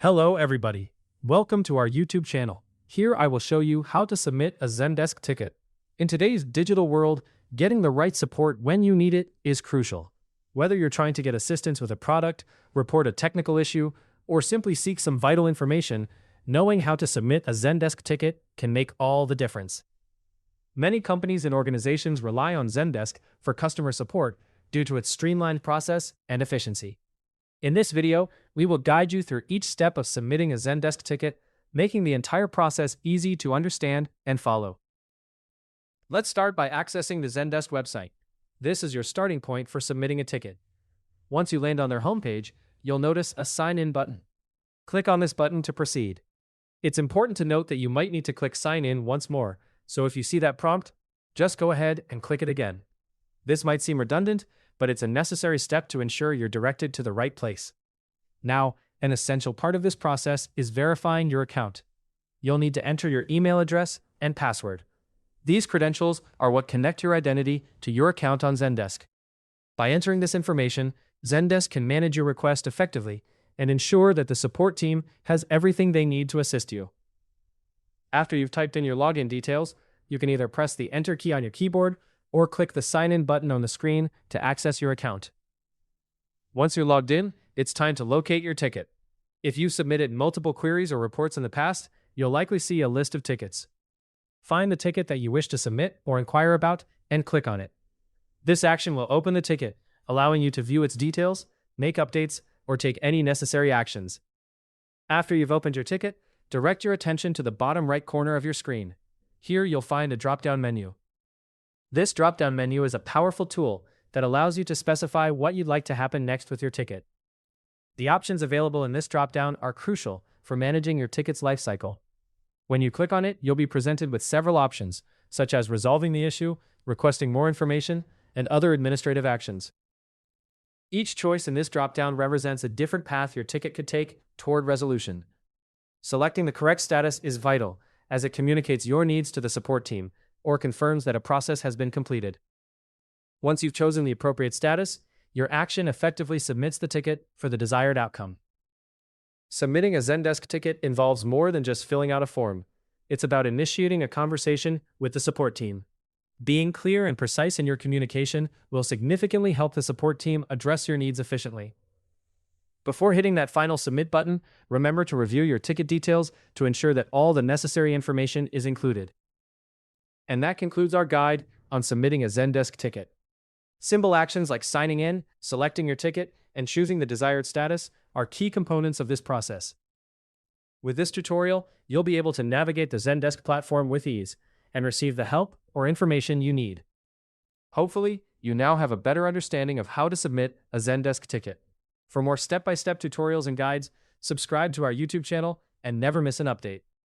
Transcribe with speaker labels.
Speaker 1: Hello everybody. Welcome to our YouTube channel. Here I will show you how to submit a Zendesk ticket. In today's digital world, getting the right support when you need it is crucial. Whether you're trying to get assistance with a product, report a technical issue, or simply seek some vital information, knowing how to submit a Zendesk ticket can make all the difference. Many companies and organizations rely on Zendesk for customer support due to its streamlined process and efficiency. In this video, we will guide you through each step of submitting a Zendesk ticket, making the entire process easy to understand and follow. Let's start by accessing the Zendesk website. This is your starting point for submitting a ticket. Once you land on their homepage, you'll notice a Sign In button. Click on this button to proceed. It's important to note that you might need to click Sign In once more, so if you see that prompt, just go ahead and click it again. This might seem redundant, but it's a necessary step to ensure you're directed to the right place. Now, an essential part of this process is verifying your account. You'll need to enter your email address and password. These credentials are what connect your identity to your account on Zendesk. By entering this information, Zendesk can manage your request effectively and ensure that the support team has everything they need to assist you. After you've typed in your login details, you can either press the Enter key on your keyboard or click the Sign In button on the screen to access your account. Once you're logged in, it's time to locate your ticket. If you've submitted multiple queries or reports in the past, you'll likely see a list of tickets. Find the ticket that you wish to submit or inquire about and click on it. This action will open the ticket, allowing you to view its details, make updates, or take any necessary actions. After you've opened your ticket, direct your attention to the bottom right corner of your screen. Here you'll find a drop-down menu. This drop-down menu is a powerful tool that allows you to specify what you'd like to happen next with your ticket. The options available in this drop-down are crucial for managing your ticket's lifecycle. When you click on it, you'll be presented with several options, such as resolving the issue, requesting more information, and other administrative actions. Each choice in this drop-down represents a different path your ticket could take toward resolution. Selecting the correct status is vital, as it communicates your needs to the support team, or confirms that a process has been completed. Once you've chosen the appropriate status, your action effectively submits the ticket for the desired outcome. Submitting a Zendesk ticket involves more than just filling out a form. It's about initiating a conversation with the support team. Being clear and precise in your communication will significantly help the support team address your needs efficiently. Before hitting that final submit button, remember to review your ticket details to ensure that all the necessary information is included. And that concludes our guide on submitting a Zendesk ticket. Simple actions like signing in, selecting your ticket, and choosing the desired status are key components of this process. With this tutorial, you'll be able to navigate the Zendesk platform with ease and receive the help or information you need. Hopefully, you now have a better understanding of how to submit a Zendesk ticket. For more step-by-step tutorials and guides, subscribe to our YouTube channel and never miss an update.